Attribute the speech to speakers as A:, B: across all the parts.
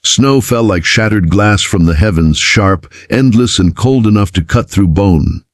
A: Snow fell like shattered glass from the heavens, sharp, endless, and cold enough to cut through bone.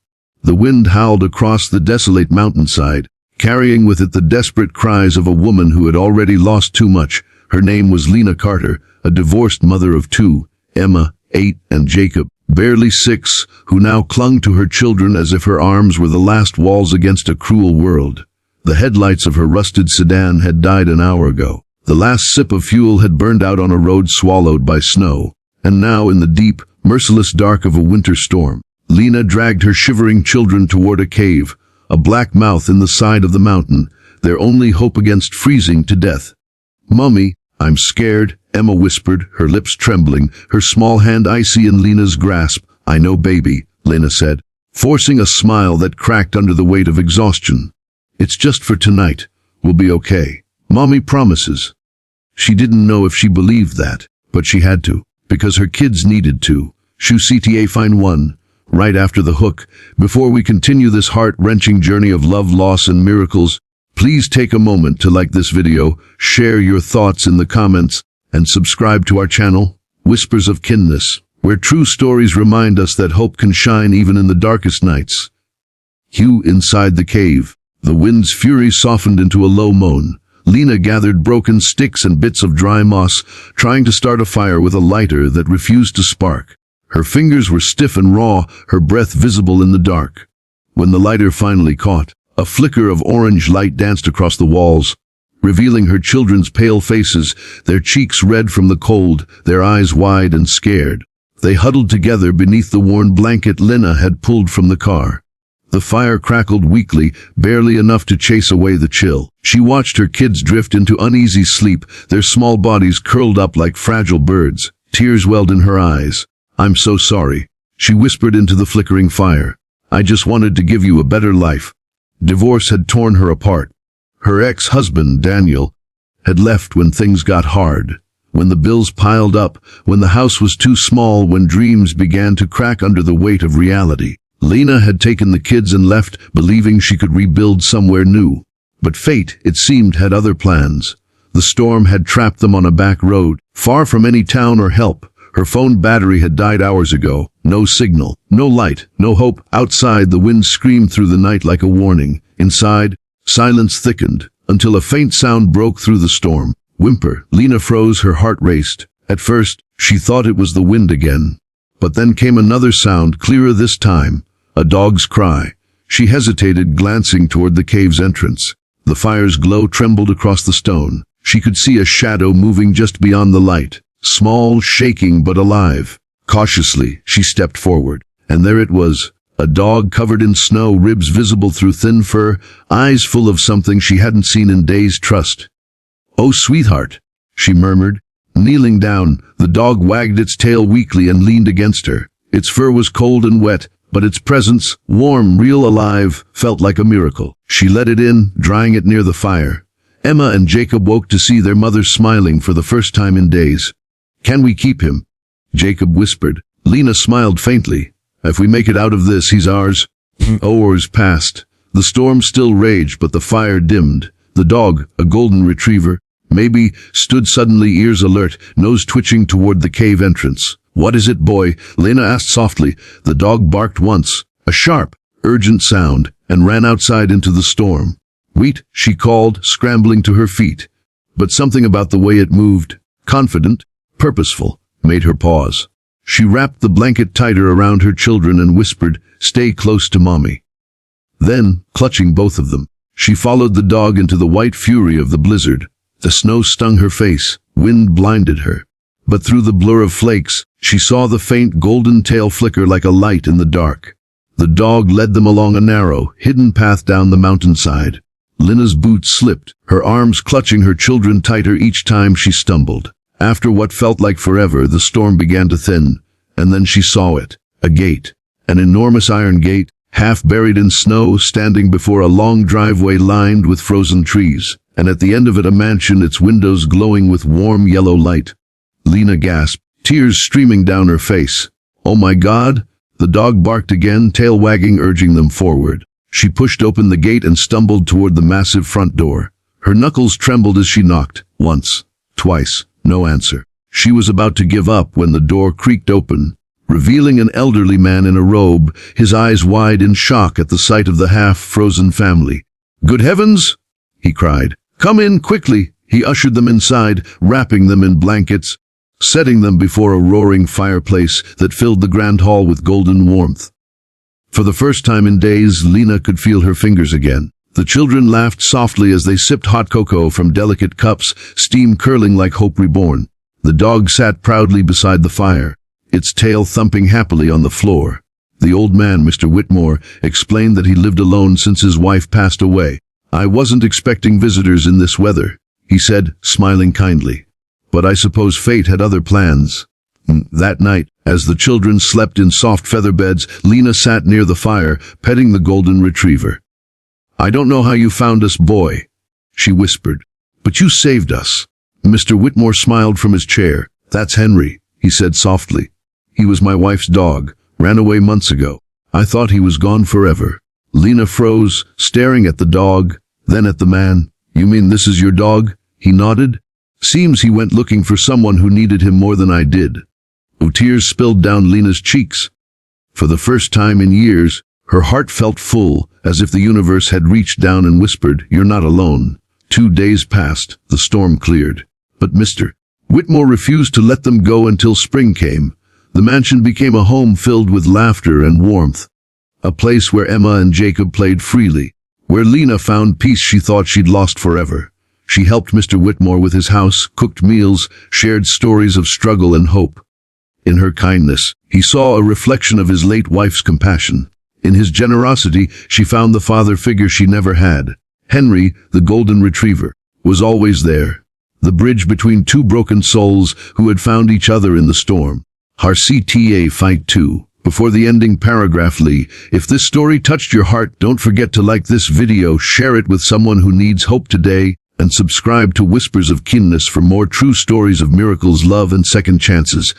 A: The wind howled across the desolate mountainside, carrying with it the desperate cries of a woman who had already lost too much. Her name was Lena Carter, a divorced mother of two, Emma, 8, and Jacob, barely 6, who now clung to her children as if her arms were the last walls against a cruel world. The headlights of her rusted sedan had died an hour ago. The last sip of fuel had burned out on a road swallowed by snow, and now in the deep, merciless dark of a winter storm, Lena dragged her shivering children toward a cave, a black mouth in the side of the mountain, their only hope against freezing to death. "Mummy, I'm scared," Emma whispered, her lips trembling, her small hand icy in Lena's grasp. "I know, baby," Lena said, forcing a smile that cracked under the weight of exhaustion. "It's just for tonight. We'll be okay. Mommy promises." She didn't know if she believed that, but she had to, because her kids needed to. Shoe CTA Fine 1. Right after the hook, before we continue this heart-wrenching journey of love, loss, and miracles, please take a moment to like this video, share your thoughts in the comments, and subscribe to our channel, Whispers of Kinness, where true stories remind us that hope can shine even in the darkest nights. Hugh inside the cave. The wind's fury softened into a low moan. Lena gathered broken sticks and bits of dry moss, trying to start a fire with a lighter that refused to spark. Her fingers were stiff and raw, her breath visible in the dark. When the lighter finally caught, a flicker of orange light danced across the walls, revealing her children's pale faces, their cheeks red from the cold, their eyes wide and scared. They huddled together beneath the worn blanket Lena had pulled from the car. The fire crackled weakly, barely enough to chase away the chill. She watched her kids drift into uneasy sleep, their small bodies curled up like fragile birds. Tears welled in her eyes. "I'm so sorry," she whispered into the flickering fire. "I just wanted to give you a better life." Divorce had torn her apart. Her ex-husband, Daniel, had left when things got hard, when the bills piled up, when the house was too small, when dreams began to crack under the weight of reality. Lena had taken the kids and left, believing she could rebuild somewhere new. But fate, it seemed, had other plans. The storm had trapped them on a back road, far from any town or help. Her phone battery had died hours ago. No signal, no light, no hope. Outside, the wind screamed through the night like a warning. Inside, silence thickened, until a faint sound broke through the storm. Whimper. Lena froze, her heart raced. At first, she thought it was the wind again. But then came another sound, clearer this time. A dog's cry. She hesitated, glancing toward the cave's entrance. The fire's glow trembled across the stone. She could see a shadow moving just beyond the light. Small, shaking, but alive. Cautiously, she stepped forward. And there it was. A dog covered in snow, ribs visible through thin fur, eyes full of something she hadn't seen in days. "Trust." "Oh, sweetheart," she murmured. Kneeling down, the dog wagged its tail weakly and leaned against her. Its fur was cold and wet, but its presence, warm, real, alive, felt like a miracle. She let it in, drying it near the fire. Emma and Jacob woke to see their mother smiling for the first time in days. "Can we keep him?" Jacob whispered. Lena smiled faintly. "If we make it out of this, he's ours." Hours passed. The storm still raged, but the fire dimmed. The dog, a golden retriever, maybe, stood suddenly, ears alert, nose twitching toward the cave entrance. "What is it, boy?" Lena asked softly. The dog barked once, a sharp, urgent sound, and ran outside into the storm. "Wait," she called, scrambling to her feet. But something about the way it moved, confident, purposeful, made her pause. She wrapped the blanket tighter around her children and whispered, "Stay close to Mommy." Then, clutching both of them, she followed the dog into the white fury of the blizzard. The snow stung her face, wind blinded her. But through the blur of flakes, she saw the faint golden tail flicker like a light in the dark. The dog led them along a narrow, hidden path down the mountainside. Lena's boots slipped, her arms clutching her children tighter each time she stumbled. After what felt like forever, the storm began to thin, and then she saw it. A gate. An enormous iron gate, half buried in snow, standing before a long driveway lined with frozen trees, and at the end of it a mansion, its windows glowing with warm yellow light. Lena gasped, tears streaming down her face. "Oh my God!" The dog barked again, tail wagging, urging them forward. She pushed open the gate and stumbled toward the massive front door. Her knuckles trembled as she knocked. Once, twice, no answer. She was about to give up when the door creaked open, revealing an elderly man in a robe, his eyes wide in shock at the sight of the half-frozen family. "Good heavens!" he cried. "Come in quickly!" He ushered them inside, wrapping them in blankets, setting them before a roaring fireplace that filled the grand hall with golden warmth. For the first time in days, Lena could feel her fingers again. The children laughed softly as they sipped hot cocoa from delicate cups, steam curling like hope reborn. The dog sat proudly beside the fire, its tail thumping happily on the floor. The old man, Mr. Whitmore, explained that he lived alone since his wife passed away. "I wasn't expecting visitors in this weather," he said, smiling kindly. "But I suppose fate had other plans." That night, as the children slept in soft feather beds, Lena sat near the fire, petting the golden retriever. "I don't know how you found us, boy," she whispered, "but you saved us." Mr. Whitmore smiled from his chair. "That's Henry," he said softly. "He was my wife's dog, ran away months ago. I thought he was gone forever." Lena froze, staring at the dog, then at the man. "You mean this is your dog?" He nodded. "Seems he went looking for someone who needed him more than I did." Tears spilled down Lena's cheeks. For the first time in years, her heart felt full, as if the universe had reached down and whispered, "You're not alone." 2 days passed, the storm cleared. But Mr. Whitmore refused to let them go until spring came. The mansion became a home filled with laughter and warmth. A place where Emma and Jacob played freely, where Lena found peace she thought she'd lost forever. She helped Mr. Whitmore with his house, cooked meals, shared stories of struggle and hope. In her kindness, he saw a reflection of his late wife's compassion. In his generosity, she found the father figure she never had. Henry, the golden retriever, was always there, the bridge between two broken souls who had found each other in the storm. Our CTA Fight 2. Before the ending paragraph, Lee, if this story touched your heart, don't forget to like this video, share it with someone who needs hope today, and subscribe to Whispers of Kindness for more true stories of miracles, love, and second chances.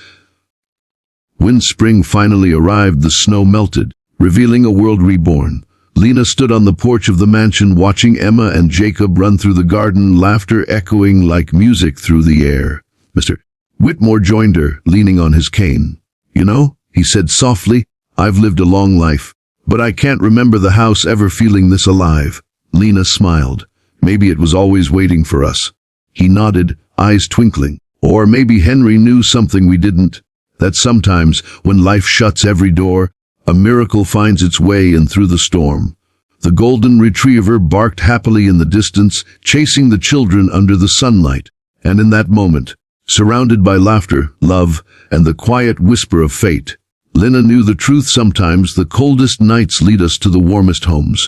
A: When spring finally arrived, the snow melted, revealing a world reborn. Lena stood on the porch of the mansion watching Emma and Jacob run through the garden, laughter echoing like music through the air. Mr. Whitmore joined her, leaning on his cane. "You know," he said softly, "I've lived a long life, but I can't remember the house ever feeling this alive." Lena smiled. "Maybe it was always waiting for us." He nodded, eyes twinkling. "Or maybe Henry knew something we didn't. That sometimes, when life shuts every door, a miracle finds its way in through the storm." The golden retriever barked happily in the distance, chasing the children under the sunlight. And in that moment, surrounded by laughter, love, and the quiet whisper of fate, Lena knew the truth: sometimes the coldest nights lead us to the warmest homes.